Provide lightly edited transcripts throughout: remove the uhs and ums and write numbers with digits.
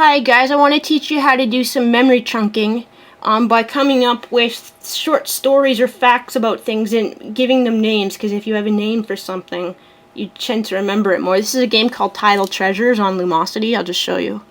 Hi guys, I want to teach you how to do some memory chunking by coming up with short stories or facts about things and giving them names, because if you have a name for something, you tend to remember it more. This is a game called Tidal Treasures on Lumosity. I'll just show you.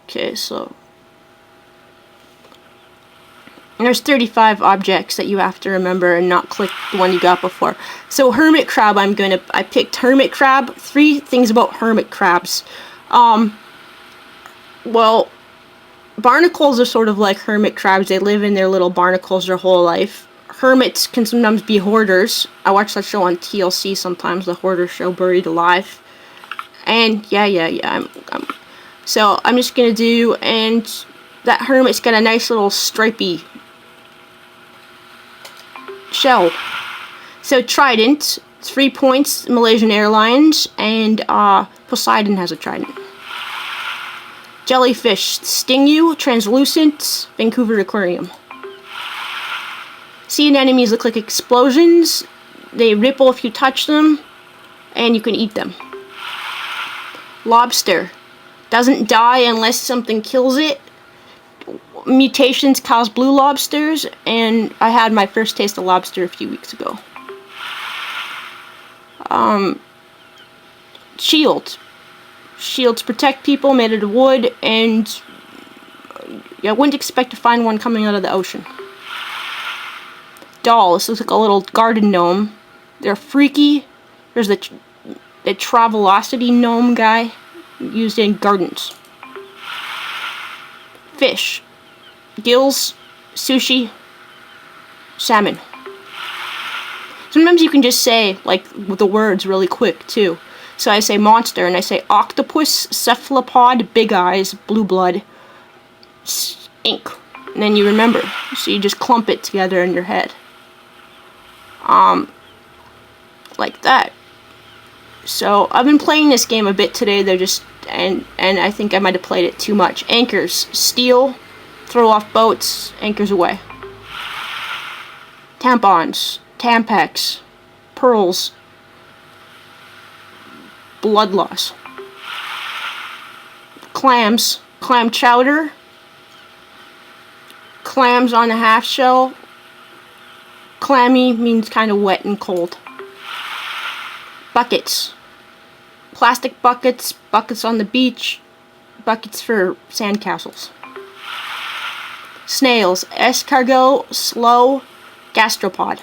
Okay, so there's 35 objects that you have to remember and not click the one you got before. So hermit crab, I picked hermit crab. 3 things about hermit crabs. Well, barnacles are sort of like hermit crabs. They live in their little barnacles their whole life. Hermits can sometimes be hoarders. I watch that show on TLC sometimes, the Hoarder Show, Buried Alive. And so I'm just gonna do, and that hermit's got a nice little stripy shell. So trident, 3 points, Malaysian Airlines, and Poseidon has a trident. Jellyfish, sting you, translucent, Vancouver Aquarium. Sea anemones look like explosions. They ripple if you touch them, and you can eat them. Lobster, doesn't die unless something kills it. Mutations cause blue lobsters, and I had my first taste of lobster a few weeks ago. Shield. Shields protect people, made out of wood, and I wouldn't expect to find one coming out of the ocean. Doll. This looks like a little garden gnome. They're freaky. There's the Travelocity gnome guy used in gardens. Fish. Gills, sushi, salmon. Sometimes you can just say like the words really quick too. So I say monster, and I say octopus, cephalopod, big eyes, blue blood, ink. And then you remember. So you just clump it together in your head. Like that. So I've been playing this game a bit today. They're just, and I think I might have played it too much. Anchors, steel, throw off boats, anchors away. Tampons, Tampax, pearls, blood loss. Clams, clam chowder, clams on a half shell. Clammy means kind of wet and cold. Buckets, plastic buckets, buckets on the beach, buckets for sandcastles. Snails, escargot, slow, gastropod.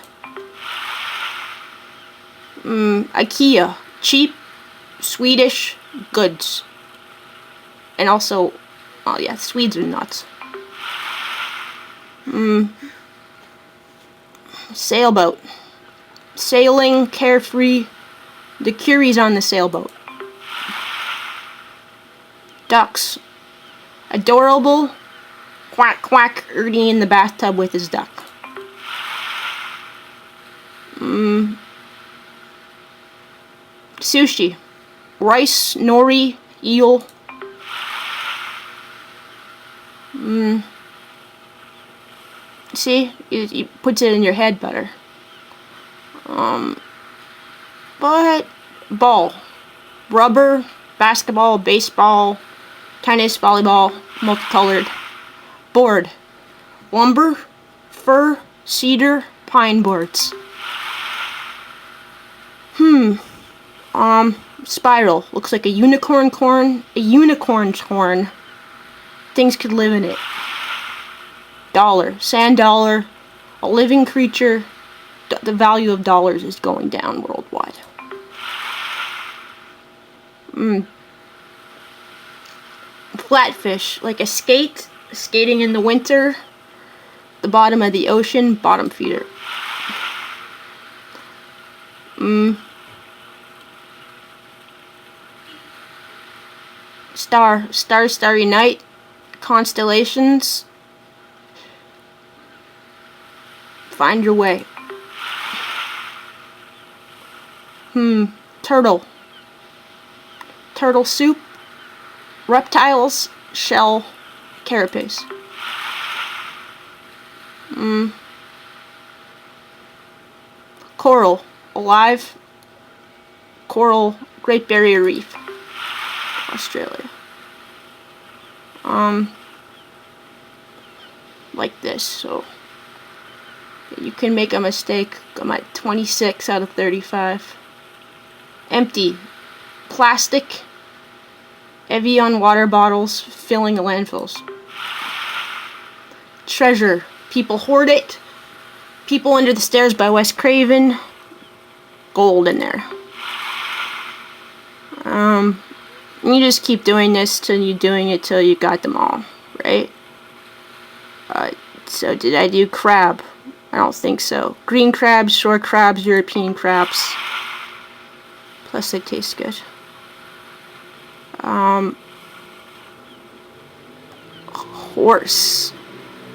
IKEA, cheap, Swedish goods. And also, oh yeah, Swedes are nuts. Sailboat. Sailing, carefree. The Curie's on the sailboat. Ducks. Adorable. Quack quack, Ernie in the bathtub with his duck. Sushi. Rice, nori, eel. See? It puts it in your head better. But ball. Rubber, basketball, baseball, tennis, volleyball, multicolored. Board. Lumber, fir, cedar, pine boards. Spiral. Looks like a unicorn's horn. Things could live in it. Dollar. Sand dollar. A living creature. The value of dollars is going down worldwide. Flatfish. Like a skate. Skating in the winter. The bottom of the ocean. Bottom feeder. Star. Star, starry night. Constellations. Find your way. Turtle. Turtle soup. Reptiles. Shell. Carapace. Coral. Alive. Coral. Great Barrier Reef. Australia. like this. So you can make a mistake. I'm at 26 out of 35. Empty. Plastic. Evian water bottles filling landfills. Treasure. People hoard it. People Under the Stairs by Wes Craven. Gold in there. You just keep doing this till you're doing it till you got them all, right? So did I do crab? I don't think so. Green crabs, shore crabs, European crabs. Plus they taste good. Horse.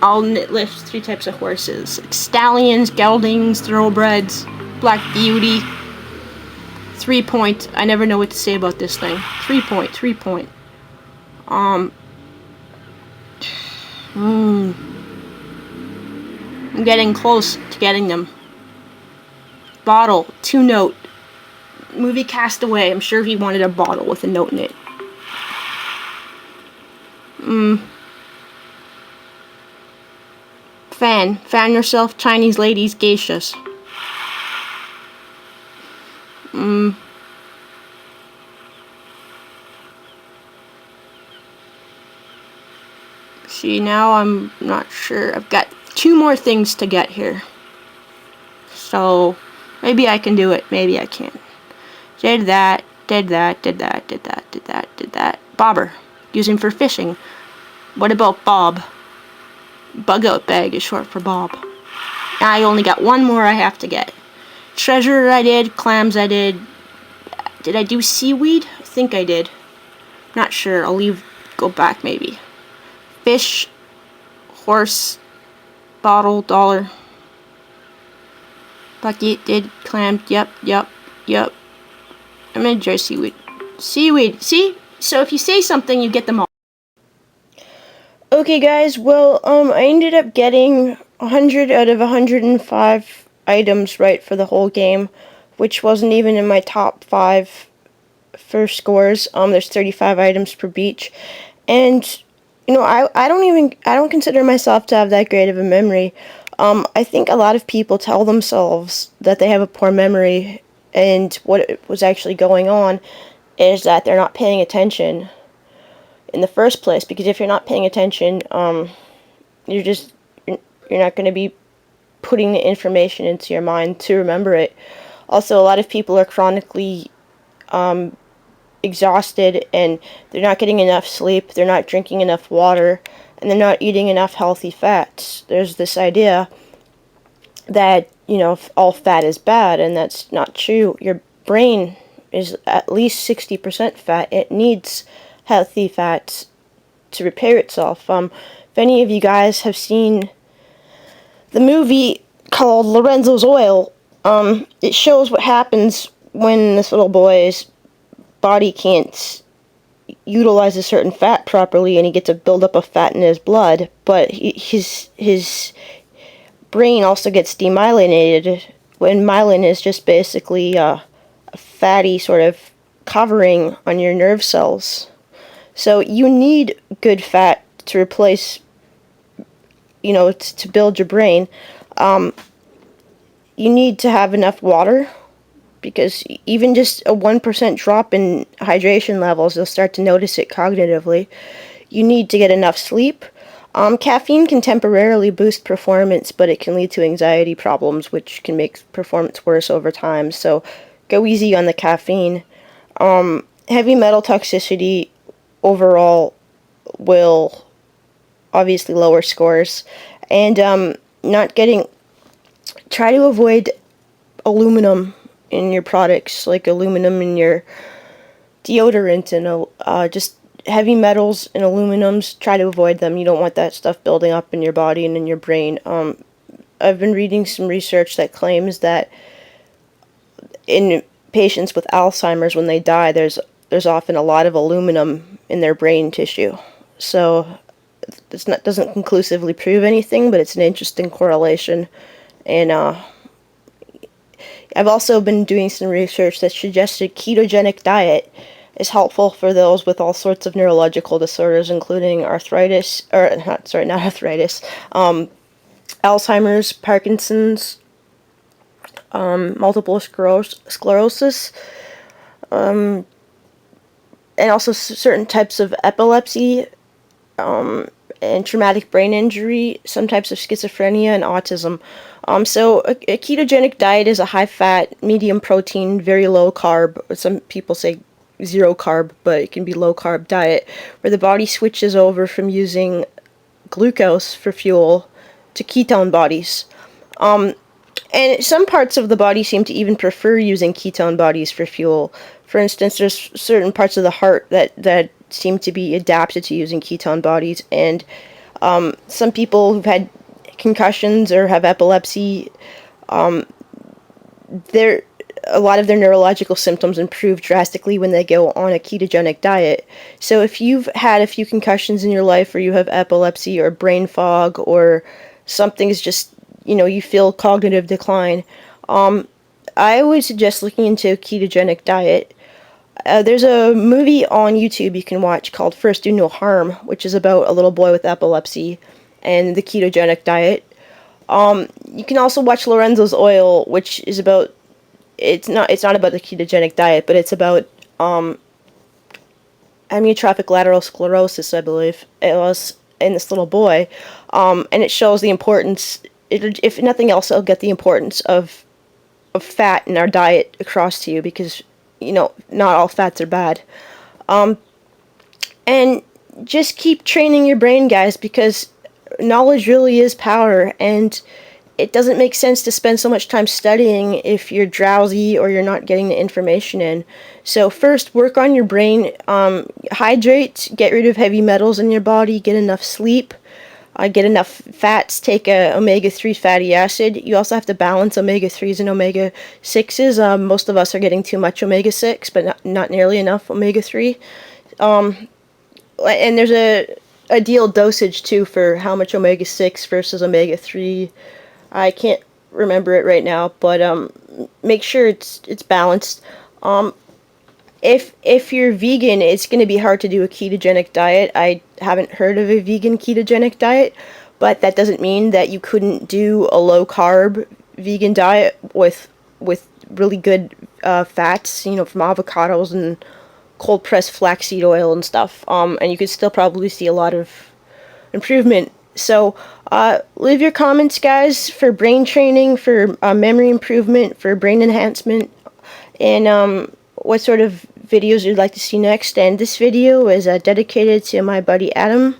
I'll list 3 types of horses. Like stallions, geldings, thoroughbreds, black beauty. 3 point. I never know what to say about this thing. 3 point, 3 point. I'm getting close to getting them. Bottle, 2 note. Movie Castaway. I'm sure he wanted a bottle with a note in it. Fan yourself, Chinese ladies, geishas. See, now I'm not sure. I've got 2 more things to get here. So, maybe I can do it, maybe I can't. Did that. Bobber. Using for fishing. What about Bob? Bug out bag is short for Bob. I only got 1 more I have to get. Treasure I did, clams I did. Did I do seaweed? I think I did. Not sure, go back maybe. Fish, horse, bottle, dollar. Bucket, did, clam, yep. I'm gonna enjoy seaweed. Seaweed, see? So if you say something, you get them all. Okay guys, well, I ended up getting 100 out of 105 items right for the whole game, which wasn't even in my top 5 for scores. There's 35 items per beach, and you know, I don't consider myself to have that great of a memory. I think a lot of people tell themselves that they have a poor memory, and what was actually going on is that they're not paying attention in the first place, because if you're not paying attention, you're not going to be putting the information into your mind to remember it. Also, a lot of people are chronically exhausted, and they're not getting enough sleep, they're not drinking enough water, and they're not eating enough healthy fats. There's this idea that, you know, all fat is bad, and that's not true. Your brain is at least 60% fat. It needs healthy fats to repair itself. If any of you guys have seen the movie called Lorenzo's Oil, it shows what happens when this little boy's body can't utilize a certain fat properly, and he gets a buildup of fat in his blood, but his brain also gets demyelinated, when myelin is just basically a fatty sort of covering on your nerve cells. So you need good fat to replace, you know, to build your brain. You need to have enough water, because even just a 1% drop in hydration levels, you'll start to notice it cognitively. You need to get enough sleep. Caffeine can temporarily boost performance, but it can lead to anxiety problems, which can make performance worse over time. So go easy on the caffeine. Heavy metal toxicity overall will obviously lower scores. And try to avoid aluminum in your products, like aluminum in your deodorant, and just heavy metals and aluminums. Try to avoid them. You don't want that stuff building up in your body and in your brain. I've been reading some research that claims that in patients with Alzheimer's, when they die, there's often a lot of aluminum in their brain tissue. So doesn't conclusively prove anything, but it's an interesting correlation. And I've also been doing some research that suggested ketogenic diet is helpful for those with all sorts of neurological disorders, including arthritis, or not arthritis, Alzheimer's, Parkinson's, multiple sclerosis, and also certain types of epilepsy, and traumatic brain injury, some types of schizophrenia, and autism. So a ketogenic diet is a high-fat, medium-protein, very low-carb, some people say zero-carb, but it can be low-carb diet, where the body switches over from using glucose for fuel to ketone bodies. And some parts of the body seem to even prefer using ketone bodies for fuel. For instance, there's certain parts of the heart that seem to be adapted to using ketone bodies, and some people who've had concussions or have epilepsy, a lot of their neurological symptoms improve drastically when they go on a ketogenic diet. So if you've had a few concussions in your life, or you have epilepsy or brain fog, or something's just, you feel cognitive decline, I would suggest looking into a ketogenic diet. There's a movie on YouTube you can watch called First Do No Harm, which is about a little boy with epilepsy and the ketogenic diet. You can also watch Lorenzo's Oil, which is about, it's not about the ketogenic diet, but it's about amyotrophic lateral sclerosis, I believe it was, in this little boy, and it shows the importance. If nothing else, it'll get the importance of fat in our diet across to you, because not all fats are bad. And just keep training your brain, guys, because knowledge really is power, and it doesn't make sense to spend so much time studying if you're drowsy or you're not getting the information in. So first, work on your brain, hydrate, get rid of heavy metals in your body, get enough sleep, get enough fats, take a omega-3 fatty acid. You also have to balance omega-3s and omega-6s. Most of us are getting too much omega-6, but not nearly enough omega-3. And there's a ideal dosage, too, for how much omega-6 versus omega-3. I can't remember it right now, but make sure it's balanced. If you're vegan, it's going to be hard to do a ketogenic diet. I haven't heard of a vegan ketogenic diet, but that doesn't mean that you couldn't do a low-carb vegan diet with really good fats, from avocados and cold-pressed flaxseed oil and stuff. And you could still probably see a lot of improvement. So leave your comments, guys, for brain training, for memory improvement, for brain enhancement, and what sort of videos you'd like to see next. And this video is dedicated to my buddy Adam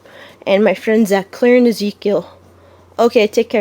and my friends Zach, Claire, and Ezekiel. Okay, take care.